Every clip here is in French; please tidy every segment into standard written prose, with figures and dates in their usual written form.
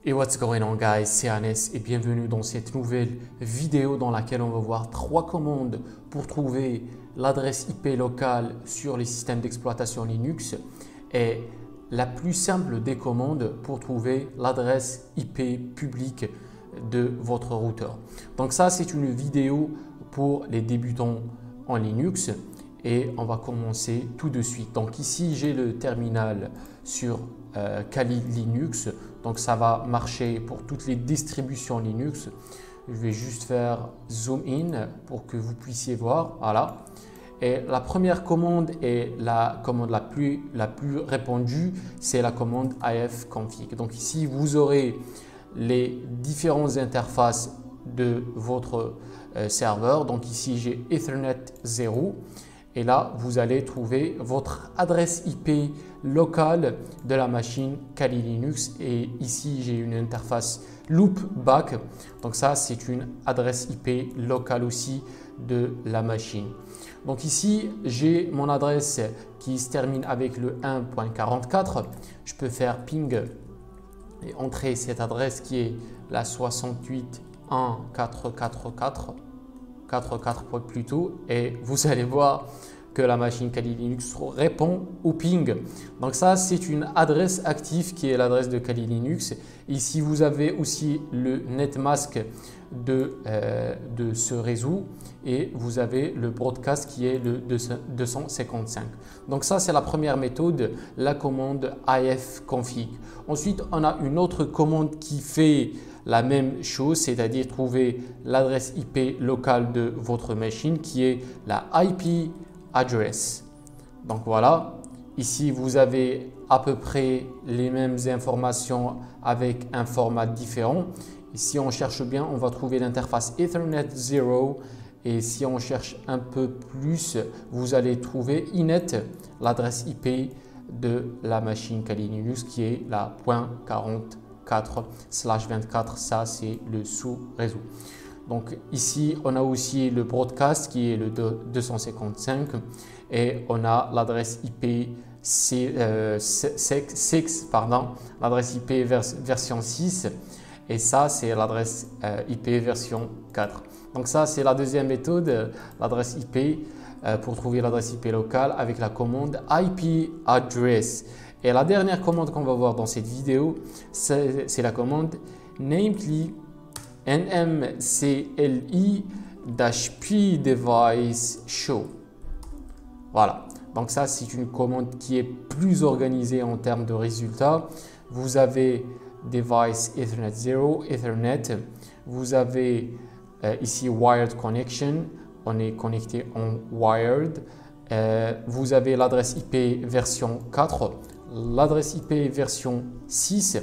Et what's going on guys, c'est Anes et bienvenue dans cette nouvelle vidéo dans laquelle on va voir 3 commandes pour trouver l'adresse IP locale sur les systèmes d'exploitation Linux et la plus simple des commandes pour trouver l'adresse IP publique de votre routeur. Donc ça c'est une vidéo pour les débutants en Linux et on va commencer tout de suite. Donc ici j'ai le terminal sur Kali Linux, donc ça va marcher pour toutes les distributions Linux. Je vais juste faire zoom in pour que vous puissiez voir, voilà. Et la première commande et la commande la plus répandue, c'est la commande ifconfig. Donc ici vous aurez les différentes interfaces de votre serveur. Donc ici j'ai Ethernet 0 et là vous allez trouver votre adresse IP locale de la machine Kali Linux et ici j'ai une interface loopback. Donc ça c'est une adresse IP locale aussi de la machine. Donc ici j'ai mon adresse qui se termine avec le 1.44. Je peux faire ping et entrer cette adresse qui est la 68.1.444 plutôt et vous allez voir que la machine Kali Linux répond au ping. Donc ça c'est une adresse active qui est l'adresse de Kali Linux. Ici vous avez aussi le netmask de ce réseau et vous avez le broadcast qui est le 255. Donc ça c'est la première méthode, la commande ifconfig. Ensuite on a une autre commande qui fait la même chose, c'est-à-dire trouver l'adresse IP locale de votre machine qui est la IP address. Donc voilà, ici vous avez à peu près les mêmes informations avec un format différent. Et si on cherche bien, on va trouver l'interface Ethernet 0 et si on cherche un peu plus, vous allez trouver inet, l'adresse IP de la machine Kali Linux qui est la .44/24, ça c'est le sous-réseau. Donc ici, on a aussi le broadcast qui est le 255 et on a l'adresse IP 6, l'adresse IP version 6 et ça c'est l'adresse IP version 4. Donc ça c'est la deuxième méthode, l'adresse IP pour trouver l'adresse IP locale avec la commande IP address. Et la dernière commande qu'on va voir dans cette vidéo, c'est la commande namely nmcli-p device show. Voilà, donc ça c'est une commande qui est plus organisée en termes de résultats. Vous avez device Ethernet 0, Ethernet, vous avez ici wired connection, on est connecté en wired. Vous avez l'adresse IP version 4, l'adresse IP version 6.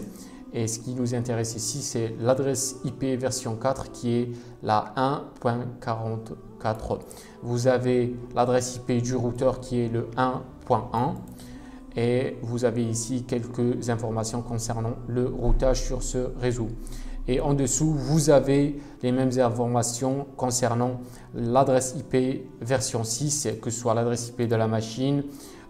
Et ce qui nous intéresse ici, c'est l'adresse IP version 4 qui est la 1.44. Vous avez l'adresse IP du routeur qui est le 1.1 et vous avez ici quelques informations concernant le routage sur ce réseau. Et en dessous, vous avez les mêmes informations concernant l'adresse IP version 6, que ce soit l'adresse IP de la machine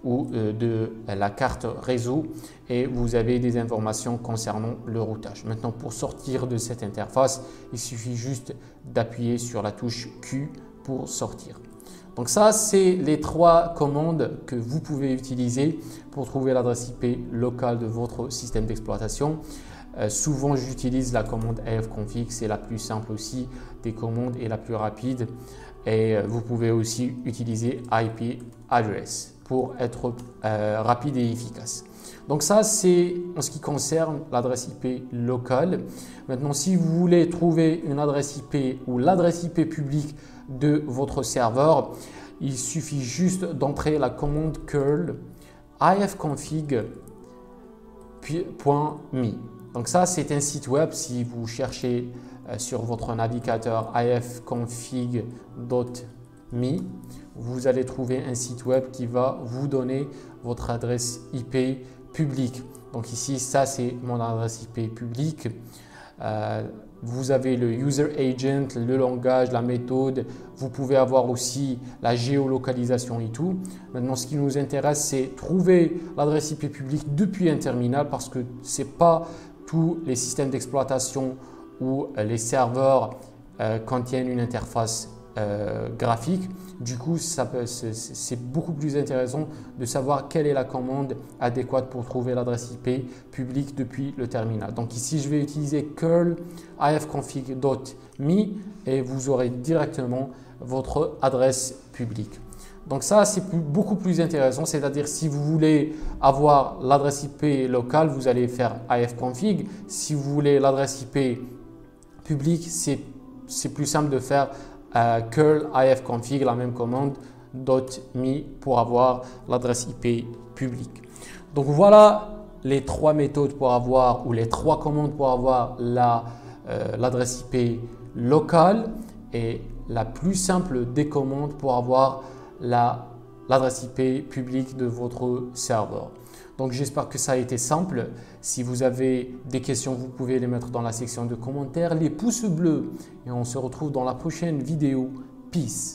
ou de la carte réseau et vous avez des informations concernant le routage. Maintenant pour sortir de cette interface, il suffit juste d'appuyer sur la touche Q pour sortir. Donc ça c'est les 3 commandes que vous pouvez utiliser pour trouver l'adresse IP locale de votre système d'exploitation. Souvent j'utilise la commande ifconfig, c'est la plus simple aussi des commandes et la plus rapide et vous pouvez aussi utiliser IP address pour être rapide et efficace. Donc ça c'est en ce qui concerne l'adresse IP locale. Maintenant si vous voulez trouver une adresse IP ou l'adresse IP publique de votre serveur, il suffit juste d'entrer la commande curl ifconfig.me. Donc ça c'est un site web si vous cherchez sur votre navigateur ifconfig.me. Vous allez trouver un site web qui va vous donner votre adresse IP publique. Donc ici, ça c'est mon adresse IP publique. Vous avez le user agent, le langage, la méthode. Vous pouvez avoir aussi la géolocalisation et tout. Maintenant, ce qui nous intéresse, c'est trouver l'adresse IP publique depuis un terminal parce que ce n'est pas tous les systèmes d'exploitation où les serveurs contiennent une interface graphique. Du coup, c'est beaucoup plus intéressant de savoir quelle est la commande adéquate pour trouver l'adresse IP publique depuis le terminal. Donc ici, je vais utiliser curl ifconfig.me et vous aurez directement votre adresse publique. Donc ça, c'est beaucoup plus intéressant, c'est-à-dire si vous voulez avoir l'adresse IP locale, vous allez faire ifconfig. Si vous voulez l'adresse IP publique, c'est plus simple de faire curl ifconfig, la même commande .me pour avoir l'adresse IP publique. Donc voilà les trois méthodes pour avoir, ou les trois commandes pour avoir l'adresse IP locale, et la plus simple des commandes pour avoir l'adresse IP publique de votre serveur. Donc j'espère que ça a été simple. Si vous avez des questions, vous pouvez les mettre dans la section de commentaires, les pouces bleus, et on se retrouve dans la prochaine vidéo. Peace.